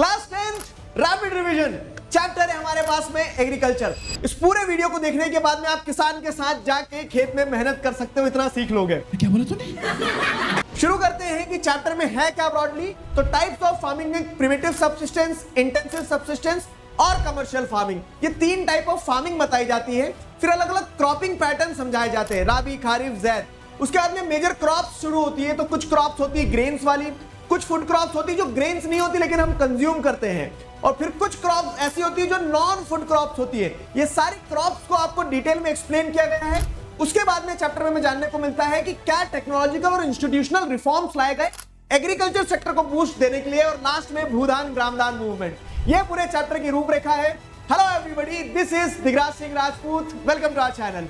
Class 10th rapid revision chapter है हमारे पास में एग्रीकल्चर। इस पूरे वीडियो को देखने के बाद में आप किसान के साथ जाके खेत में मेहनत कर सकते हो, इतना सीख लोगे। क्या बोला तूने? शुरू करते हैं कि चैप्टर में है क्या ब्रॉडली। तो टाइप्स ऑफ फार्मिंग में प्रिमिटिव सबसिस्टेंस, इंटेंसिव सबसिस्टेंस और कमर्शियल फार्मिंग, ये तीन टाइप ऑफ फार्मिंग बताई जाती है। फिर अलग अलग क्रॉपिंग पैटर्न समझाए जाते हैं, राबी, खारिफ, ज़ैद। उसके बाद में मेजर क्रॉप्स शुरू होती है। तो कुछ क्रॉप्स होती है ग्रेन्स वाली, कुछ फूड क्रॉप्स होती है जो ग्रेन्स नहीं होती लेकिन हम कंज्यूम करते हैं, और फिर कुछ क्रॉप्स ऐसी होती है जो नॉन फूड क्रॉप्स होती है। ये सारी क्रॉप्स को आपको डिटेल में एक्सप्लेन किया गया है। उसके बाद में चैप्टर में जानने को मिलता है कि क्या टेक्नोलॉजिकल और इंस्टीट्यूशनल रिफॉर्म्स लाए गए एग्रीकल्चर सेक्टर को बूस्ट देने के लिए, और लास्ट में भूदान ग्रामदान मूवमेंट। ये पूरे चैप्टर की रूपरेखा है। Hello everybody, this is Digraj Singh Rajput, welcome to our channel.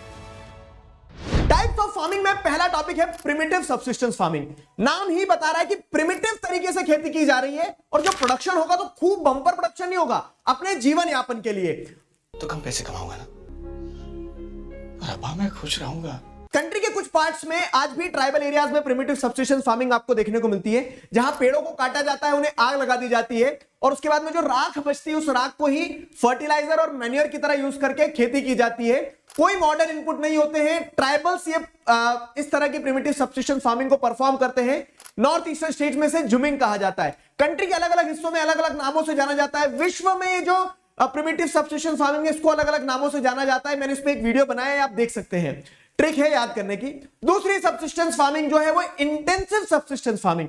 Types of farming में पहला टॉपिक है प्रिमिटिव सबसिस्टेंस फार्मिंग। नाम ही बता रहा है कि प्रिमिटिव तरीके से खेती की जा रही है, और जो प्रोडक्शन होगा तो खूब बम्पर प्रोडक्शन नहीं होगा, अपने जीवन यापन के लिए। तो कम पैसे कमाऊंगा ना, रब्बा मैं खुश रहूंगा। कंट्री के कुछ पार्ट्स में आज भी ट्राइबल एरियाज में प्रिमिटिव सबसिस्टेंस फार्मिंग आपको देखने को मिलती है, जहां पेड़ों को काटा जाता है, उन्हें आग लगा दी जाती है, और उसके बाद में जो राख बचती है उस राख को ही फर्टिलाइजर और मैन्योर की तरह यूज करके खेती की जाती है। कोई मॉडर्न इनपुट नहीं होते हैं। ट्राइबल्स ये इस तरह की प्रिमिटिव सबसिस्टेंस फार्मिंग को परफॉर्म करते हैं। नॉर्थ ईस्टर्न स्टेट्स में से जुमिंग कहा जाता है। कंट्री के अलग अलग हिस्सों में अलग अलग नामों से जाना जाता है। विश्व में ये जो प्रिमिटिव सबसिस्टेंस फार्मिंग है इसको अलग अलग नामों से जाना जाता है। मैंने इस पे एक वीडियो बनाया है, आप देख सकते हैं। ट्रिक है याद करने की। दूसरी सबसिस्टेंस फार्मिंग जो है वो इंटेंसिव सबसिस्टेंस फार्मिंग।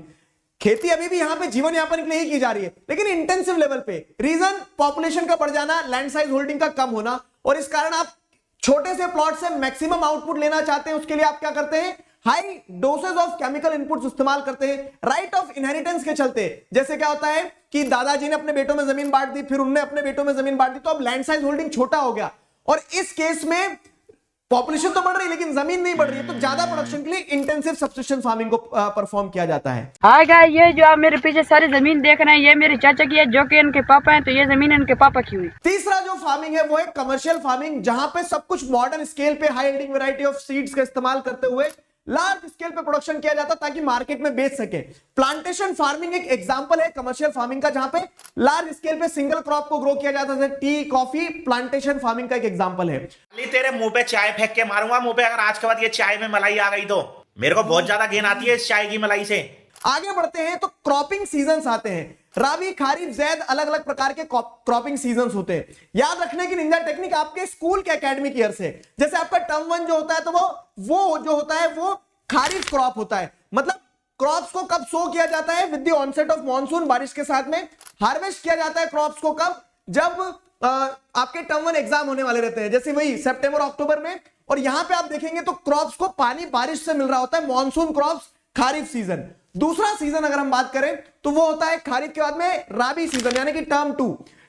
खेती अभी भी यहां पे जीवन यापन के लिए ही की जा रही है, लेकिन इंटेंसिव लेवल पे। रीजन पॉपुलेशन का बढ़ जाना, लैंड साइज होल्डिंग का कम होना, और इस कारण आप छोटे से प्लॉट से मैक्सिमम आउटपुट लेना चाहते हैं। उसके लिए आप क्या करते हैं, high dosage of chemical inputs इस्तेमाल करते हैं, राइट ऑफ इनहेरिटेंस के चलते। जैसे क्या होता है कि दादाजी ने अपने बेटों में जमीन बांट दी, फिर उनने अपने बेटों में जमीन बांट दी, तो अब लैंड साइज होल्डिंग छोटा हो गया, और इस केस में पॉपुलेशन तो बढ़ रही है लेकिन जमीन नहीं बढ़ रही है, तो ज्यादा प्रोडक्शन के लिए इंटेंसिव सबसिस्टेंस फार्मिंग को परफॉर्म किया जाता है। हाय गाइस, ये जो आप मेरे पीछे सारी जमीन देख रहे हैं ये मेरे चाचा की है, जो कि इनके पापा हैं, तो ये जमीन इनके पापा की हुई। तीसरा जो फार्मिंग है वो है कमर्शियल फार्मिंग, जहां पे सब कुछ मॉडर्न स्केल पे high yielding variety of seeds का इस्तेमाल करते हुए लार्ज स्केल पे प्रोडक्शन किया जाता ताकि मार्केट में बेच सके। प्लांटेशन फार्मिंग एक एग्जांपल है कमर्शियल फार्मिंग का, जहां पे लार्ज स्केल पे सिंगल क्रॉप को ग्रो किया जाता है, जैसे टी, कॉफी। प्लांटेशन फार्मिंग का एक एग्जांपल है। तेरे मुंह पे चाय फेंक के मारूंगा मुंह पे, अगर आज के बाद ये चाय में मलाई आ गई तो। मेरे को बहुत ज्यादा गेन आती है इस चाय की मलाई से। आगे बढ़ते हैं तो क्रॉपिंग सीजन्स आते हैं। राबी, खारिफ, ज़ैद, अलग अलग प्रकार के क्रॉपिंग सीजन्स होते हैं। याद रखने की निंजा टेक्निक आपके स्कूल के एकेडमिक ईयर से, जैसे आपका टर्म 1 जो होता है तो वो जो होता है वो खारिफ क्रॉप होता है। मतलब क्रॉप्स को कब सो किया जाता है, with the onset of monsoon, बारिश के साथ में। हार्वेस्ट किया जाता है क्रॉप्स को कब, जब आपके टर्म 1 एग्जाम होने वाले रहते हैं, जैसे वही सितंबर अक्टूबर में। और यहां पे आप देखेंगे तो क्रॉप्स को पानी बारिश से मिल रहा होता है, मॉनसून क्रॉप्स, खारिफ सीजन। दूसरा सीजन अगर हम बात करें तो वो होता है खारिफ के बाद में राबी सीजन, यानी कि टर्म 2।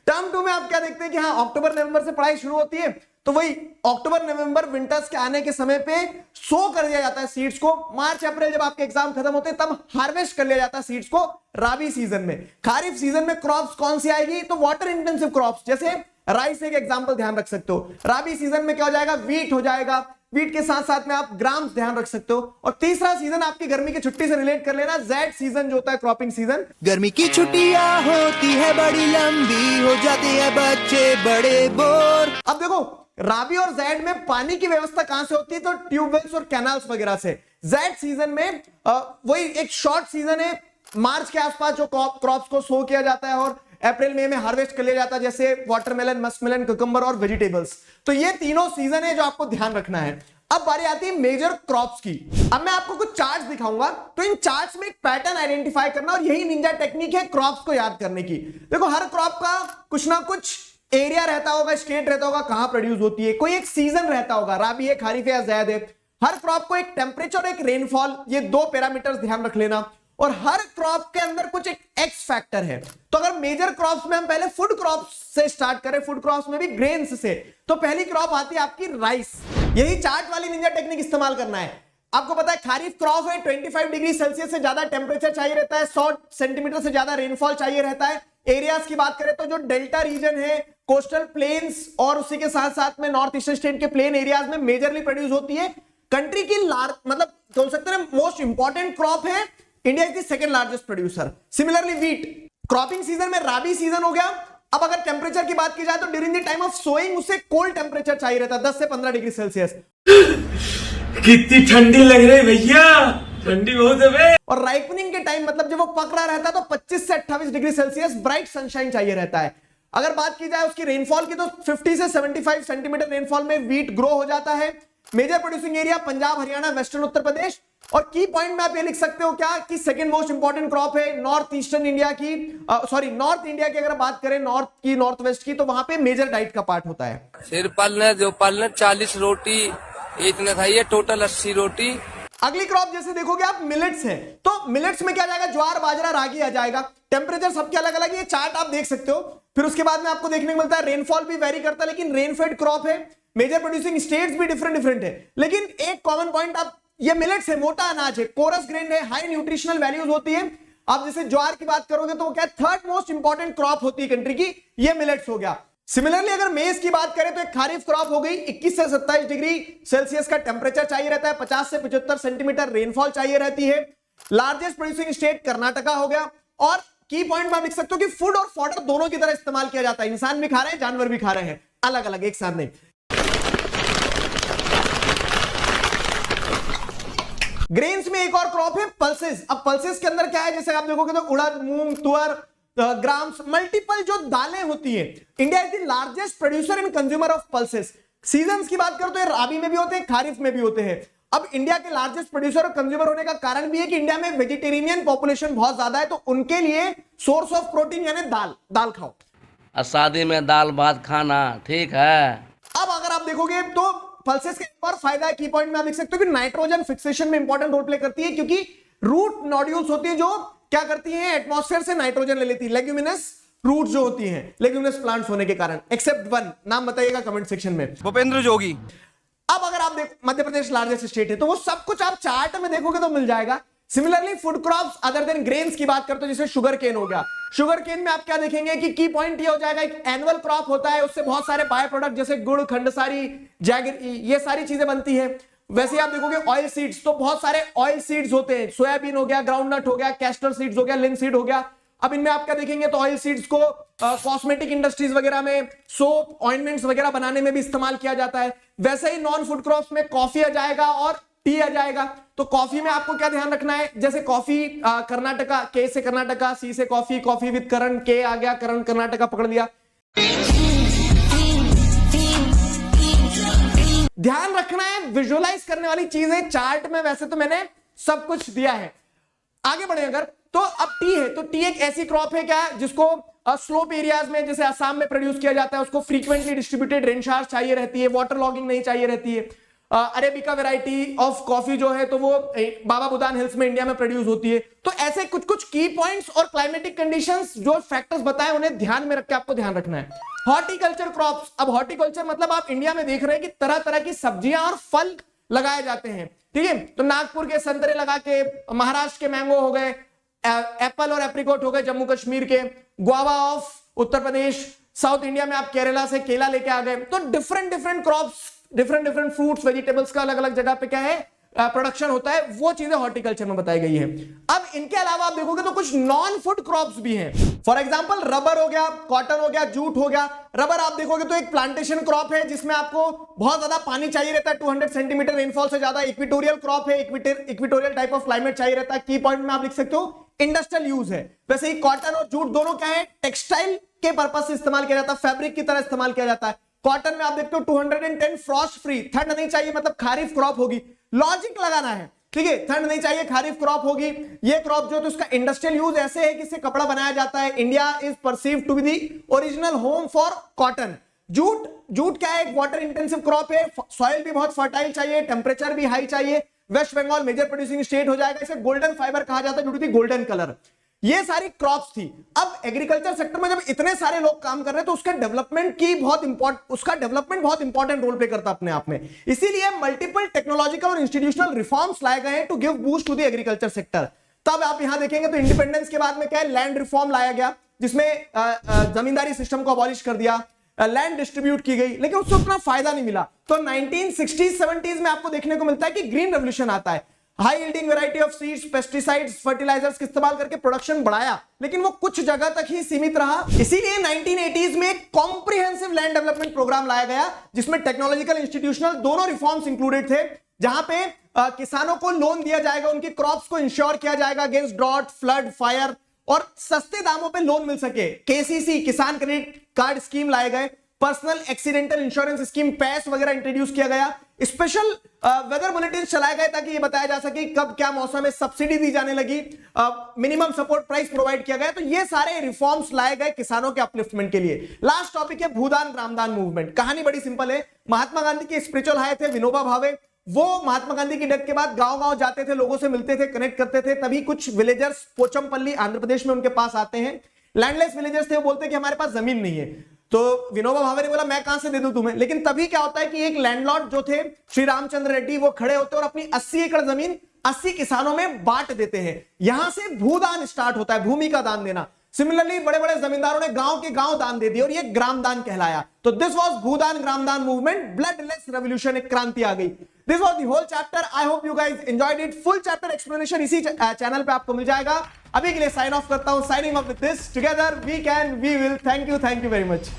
टर्म 2 में आप क्या देखते हैं कि हाँ, अक्टूबर नवंबर से पढ़ाई शुरू होती है, तो वही अक्टूबर नवंबर विंटर्स के आने के समय पे सो कर दिया जाता है सीड्स को। मार्च अप्रैल जब आपके एग्जाम खत्म होते हैं तब हार्वेस्ट कर लिया जाता है सीड्स को राबी सीजन में। खारिफ सीजन में क्रॉप्स कौन सी आएगी, तो वाटर इंटेंसिव क्रॉप्स, जैसे राइस एक एग्जांपल ध्यान रख सकते हो। राबी सीजन में क्या हो जाएगा, वीट हो जाएगा। वीट के साथ साथ में आप ग्राम्स ध्यान रख सकते हो। और तीसरा सीजन आपकी गर्मी की छुट्टी से रिलेट कर लेना, ज़ैड सीजन जो होता है क्रॉपिंग सीजन। गर्मी की छुट्टियां होती है बड़ी लंबी, हो जाते हैं बच्चे बड़े बोर। अब देखो, राबी और ज़ैड में पानी की व्यवस्था कहां से होती है, तो ट्यूबवेल्स और कैनाल्स वगैरह से। ज़ैड सीजन में वही एक शॉर्ट सीजन है, मार्च के आसपास जो क्रॉप्स को सो किया जाता है और अप्रैल मई में हार्वेस्ट कर लिया जाता है, जैसे वाटरमेलन, मस्कमेलन, कुकुम्बर और वेजिटेबल्स। तो ये तीनों सीजन है जो आपको ध्यान रखना है। अब बारी आती है मेजर क्रॉप्स की। अब मैं आपको कुछ चार्ट्स दिखाऊंगा, तो इन चार्ट्स में एक पैटर्न आइडेंटिफाई करना, और यही निंजा टेक्निक है क्रॉप्स को याद करने की। देखो, हर क्रॉप का कुछ ना कुछ एरिया रहता होगा, स्टेट रहता होगा कहां प्रोड्यूस होती है, कोई एक सीजन रहता होगा, राबी है, खारिफ है या ज़ैद है। हर क्रॉप को एक टेम्परेचर, एक रेनफॉल, ये 2 पैरामीटर्स ध्यान रख लेना। और हर क्रॉप के अंदर कुछ एक एक्स फैक्टर है। तो अगर मेजर क्रॉप्स में हम पहले फूड क्रॉप्स से स्टार्ट करें, फूड क्रॉप्स में भी ग्रेन्स से, तो पहली क्रॉप आती है आपकी राइस। यही चार्ट वाली निंजा टेक्निक इस्तेमाल करना है। आपको पता है खारिफ क्रॉप है, 25 डिग्री सेल्सियस से ज्यादा टेम्परेचर चाहिए रहता है, 100 सेंटीमीटर से ज्यादा रेनफॉल चाहिए रहता है। एरियाज की बात करें तो जो डेल्टा रीजन है, कोस्टल प्लेन्स और उसी के साथ साथ में नॉर्थ ईस्टर्न स्टेट के प्लेन एरियाज में मेजरली प्रोड्यूस होती है। कंट्री की मतलब बोल सकते हैं मोस्ट इंपॉर्टेंट क्रॉप है। India is the second largest producer. Similarly wheat, cropping season में राबी सीजन हो गया। अब अगर टेम्परेचर की बात की जाए तो during the time of sowing उसे कोल्ड टेम्परेचर चाहिए रहता है, 10 से 15 डिग्री सेल्सियस। कितनी ठंडी लग रही है भैया, ठंडी बहुत है बे। और राइपनिंग के टाइम मतलब जब वो पक रहा रहता है तो 25 से 28 डिग्री सेल्सियस ब्राइट सनशाइन चाहिए रहता है। अगर बात की जाए उसकी रेनफॉल की तो 50 से 75 सेंटीमीटर रेनफॉल में वीट ग्रो हो जाता है। Major producing area Punjab, Haryana, western Uttar Pradesh. और की पॉइंट में आप ये लिख सकते हो क्या कि सेकंड मोस्ट इंपॉर्टेंट क्रॉप है नॉर्थ ईस्टर्न इंडिया की, नॉर्थ इंडिया की अगर बात करें, नॉर्थ की, नॉर्थ वेस्ट की, तो वहां पे मेजर डाइट का पार्ट होता है। सिर पालने जो पालने 40 रोटी इतने खाइए, टोटल 80 रोटी। अगली क्रॉप जैसे देखोगे आप मिलेट्स है, तो मिलेट्स में क्या जाएगा, ज्वार, बाजरा, रागी आ जाएगा। टेम्परेचर सबके अलग अलग, ये चार्ट आप देख सकते हो। फिर उसके बाद में आपको देखने को मिलता है रेनफॉल भी वेरी करता है, लेकिन रेनफेड क्रॉप है। मेजर प्रोड्यूसिंग स्टेट्स भी डिफरेंट है, लेकिन एक कॉमन पॉइंट आप, ये मिलेट्स है, मोटा अनाज है, कोरस ग्रेन है, हाई न्यूट्रिशनल वैल्यूज होती है। आप जैसे ज्वार की बात करोगे तो वो क्या थर्ड मोस्ट इंपॉर्टेंट क्रॉप होती है कंट्री की, ये मिलेट्स हो गया। सिमिलरली अगर मेज की बात करें तो एक खारिफ क्रॉप हो गई, 21 से 27 डिग्री सेल्सियस का टेम्परेचर चाहिए रहता है, 50 से 75 सेंटीमीटर रेनफॉल चाहिए रहती है। लार्जेस्ट प्रोड्यूसिंग स्टेट कर्नाटका हो गया। और की पॉइंट में आप लिख सकते हो कि फूड और फॉडर दोनों की तरह इस्तेमाल किया जाता है, इंसान भी खा रहे हैं, जानवर भी खा रहे हैं, अलग अलग, एक साथ नहीं। ग्रेन्स में एक और क्रॉप है पल्सेस। अब पल्सेस के अंदर क्या है, जैसे आप देखोगे तो उड़द, मूंग, तुअर, ग्राम्स, मल्टीपल जो दालें होती है। India is the largest producer and consumer of pulses. Seasons की बात करो तो ये राबी में भी होते हैं, खारिफ में भी होते हैं। अब इंडिया के लार्जेस्ट प्रोड्यूसर और कंज्यूमर होने का कारण भी है कि इंडिया में वेजिटेरियन पॉपुलेशन बहुत ज्यादा है, तो उनके लिए सोर्स ऑफ प्रोटीन यानी दाल खाओ। शादी में दाल भात खाना ठीक है। अब अगर आप देखोगे तो पल्सेस का एक और फायदा है, की पॉइंट में आप देख सकते हो कि नाइट्रोजन फिक्सेशन में इंपॉर्टेंट रोल प्ले करती है, क्योंकि रूट नोड्यूल्स होती है जो क्या करती हैं, एटमॉस्फेयर से नाइट्रोजन ले लेती है। लेग्यूमिनस रूट जो होती हैं, लेग्यूमिनस प्लांट्स होने के कारण, एक्सेप्ट वन, नाम बताइएगा कमेंट सेक्शन में। भूपेंद्र जोगी। अब अगर आप देखो मध्य प्रदेश लार्जेस्ट स्टेट है, तो वो सब कुछ आप चार्ट में देखोगे तो मिल जाएगा। Similarly food crops other than grains की बात करते हो, जैसे शुगर केन हो गया। शुगर केन में आप क्या देखेंगे कि की पॉइंट ये हो जाएगा, एक एनुअल क्रॉप होता है, उससे बहुत सारे बाय प्रोडक्ट जैसे गुड़, खंडसारी, जैगरी, ये सारी चीजें बनती है। वैसे आप देखोगे ऑयल सीड्स, तो बहुत सारे ऑयल सीड्स होते हैं, सोयाबीन हो गया, ग्राउंडनट हो गया, कैस्टर सीड्स हो गया, लिंसीड हो गया। अब इनमें आप क्या देखेंगे तो ऑयल सीड्स को कॉस्मेटिक इंडस्ट्रीज वगैरह में सोप, ऑइंटमेंट्स वगैरह बनाने में भी इस्तेमाल किया जाता है। वैसे ही नॉन फूड क्रॉप्स में कॉफी आ जाएगा और टी आ जाएगा। तो कॉफी में आपको क्या ध्यान रखना है, जैसे कॉफी कर्नाटका, के से कर्नाटका, सी से कॉफी, कॉफी विद करण, के आ गया, करण कर्नाटका पकड़ लिया। ध्यान रखना है, विजुअलाइज करने वाली चीजें चार्ट में वैसे तो मैंने सब कुछ दिया है। आगे बढ़े अगर तो अब टी है, तो टी एक ऐसी क्रॉप है क्या जिसको स्लोप एरियाज में जैसे असम में प्रोड्यूस किया जाता है, उसको फ्रीक्वेंटली डिस्ट्रीब्यूटेड रेनशावर चाहिए रहती है, वाटर लॉगिंग नहीं चाहिए रहती है। अरेबिका वैरायटी ऑफ कॉफी जो है तो वो बाबा बुदान हिल्स में इंडिया में प्रोड्यूस होती है। तो ऐसे कुछ कुछ की पॉइंट्स और क्लाइमेटिक कंडीशंस जो फैक्टर्स बताए उन्हें ध्यान में रख के आपको ध्यान रखना है। हॉर्टिकल्चर क्रॉप्स, अब हॉर्टिकल्चर मतलब आप इंडिया में देख रहे हैं कि तरह तरह की सब्जियां और फल लगाए जाते हैं, ठीक है। तो नागपुर के संतरे लगा के, महाराष्ट्र के मैंगो हो गए, एप्पल और एप्रिकॉट हो गए जम्मू कश्मीर के, guava of Uttar Pradesh, south India में आप केरला से केला लेके आ गए। तो different crops, different fruits, vegetables का अलग अलग जगह पे क्या है प्रोडक्शन होता है, वो चीजें हॉर्टिकल्चर में बताई गई है। अब इनके अलावा आप देखोगे तो कुछ नॉन फूड क्रॉप्स भी हैं। फॉर एग्जांपल रबर हो गया, कॉटन हो गया, जूट हो गया। रबर आप देखोगे तो एक प्लांटेशन क्रॉप है जिसमें आपको बहुत ज्यादा पानी चाहिए रहता है, 200 सेंटीमीटर रेनफॉल से ज्यादा। इक्वेटोरियल क्रॉप है, इक्वेटोरियल टाइप ऑफ क्लाइमेट चाहिए रहता है। की पॉइंट में आप लिख सकते हो इंडस्ट्रियल यूज है। वैसे ही कॉटन और जूट दोनों क्या है, टेक्सटाइल के पर्पज से इस्तेमाल किया जाता है, फैब्रिक की तरह इस्तेमाल किया जाता है। कॉटन में आप देखते हो 210 फ्रॉस्ट फ्री, ठंड नहीं चाहिए, मतलब खारिफ क्रॉप होगी। लॉजिक लगाना है, ठीक है, ठंड नहीं चाहिए, खारिफ क्रॉप होगी। ये क्रॉप जो है तो उसका इंडस्ट्रियल यूज ऐसे है कि इससे कपड़ा बनाया जाता है। India is perceived to be the original home for cotton. Jute क्या है, एक वाटर इंटेंसिव क्रॉप है, सॉइल भी बहुत फर्टाइल चाहिए, टेम्परेचर भी हाई चाहिए। West Bengal major producing state हो जाएगा, इसे गोल्डन फाइबर कहा जाता है due to the golden colour. ये सारी क्रॉप्स थी। अब एग्रीकल्चर सेक्टर में जब इतने सारे लोग काम कर रहे हैं तो उसका डेवलपमेंट बहुत इंपॉर्टेंट रोल प्ले करता है अपने आप में। इसीलिए मल्टीपल टेक्नोलॉजिकल और इंस्टीट्यूशनल रिफॉर्म्स लाए गए हैं to give boost to the agriculture sector. तब आप यहां देखेंगे तो इंडिपेंडेंस के बाद में क्या है, लैंड रिफॉर्म लाया गया जिसमें जमींदारी सिस्टम को अबॉलिश कर दिया, लैंड डिस्ट्रीब्यूट की गई, लेकिन उससे उतना फायदा नहीं मिला। तो 1960s 70s में आपको देखने को मिलता है कि ग्रीन रेवोल्यूशन आता है। High yielding variety of seeds, pesticides, fertilisers का इस्तेमाल करके प्रोडक्शन बढ़ाया, लेकिन वो कुछ जगह तक ही सीमित रहा। इसीलिए 1980s में एक कॉम्प्रिहेंसिव लैंड डेवलपमेंट प्रोग्राम लाया गया, जिसमें टेक्नोलॉजिकल, इंस्टीट्यूशनल दोनों रिफॉर्म्स इंक्लूडेड थे, जहां पे किसानों को लोन दिया जाएगा, उनकी क्रॉप्स को इंश्योर किया जाएगा अगेंस्ट ड्रॉट, फ्लड, फायर, और सस्ते दामों पे लोन मिल सके। केसीसी, किसान क्रेडिट कार्ड स्कीम लाए गए, पर्सनल एक्सीडेंटल इंश्योरेंस स्कीम, पैस वगैरह इंट्रोड्यूस किया गया, स्पेशल वेदर बुलेटिन चलाए गए ताकि ये बताया जा सके कब क्या मौसम में सब्सिडी दी जाने लगी, मिनिमम सपोर्ट प्राइस प्रोवाइड किया गया। तो ये सारे रिफॉर्म्स लाए गए किसानों के अपलिफ्टमेंट के लिए। लास्ट टॉपिक है भूदान ग्रामदान मूवमेंट। कहानी बड़ी सिंपल है। महात्मा गांधी के स्पिरिचुअल हाई थे विनोबा भावे। वो महात्मा गांधी की डेथ के बाद गांव-गांव जाते थे, लोगों से मिलते थे, कनेक्ट करते थे। तभी कुछ विलेजर्स पोचमपल्ली आंध्र प्रदेश में उनके पास आते हैं, लैंडलेस विलेजर्स थे। वो बोलते हैं कि हमारे पास जमीन नहीं है। तो विनोबा भावे ने बोला मैं कहां से दे दूं तुम्हें। लेकिन तभी क्या होता है कि एक लैंडलॉर्ड जो थे श्री रामचंद्र रेड्डी, वो खड़े होते हैं और अपनी 80 एकड़ जमीन 80 किसानों में बांट देते हैं। यहां से भूदान स्टार्ट होता है, भूमि का दान देना। सिमिलरली बड़े बड़े जमींदारों ने गांव के गांव दान दे दिए और ये ग्रामदान कहलाया। तो this was Bhoodan Gramdan movement, bloodless revolution, एक क्रांति आ गई। This was the whole chapter. I hope you guys enjoyed it. Full chapter explanation इसी चैनल पे आपको मिल जाएगा। अभी के लिए साइन ऑफ करता हूं। Signing off with this, together we can, we will. Thank you very much.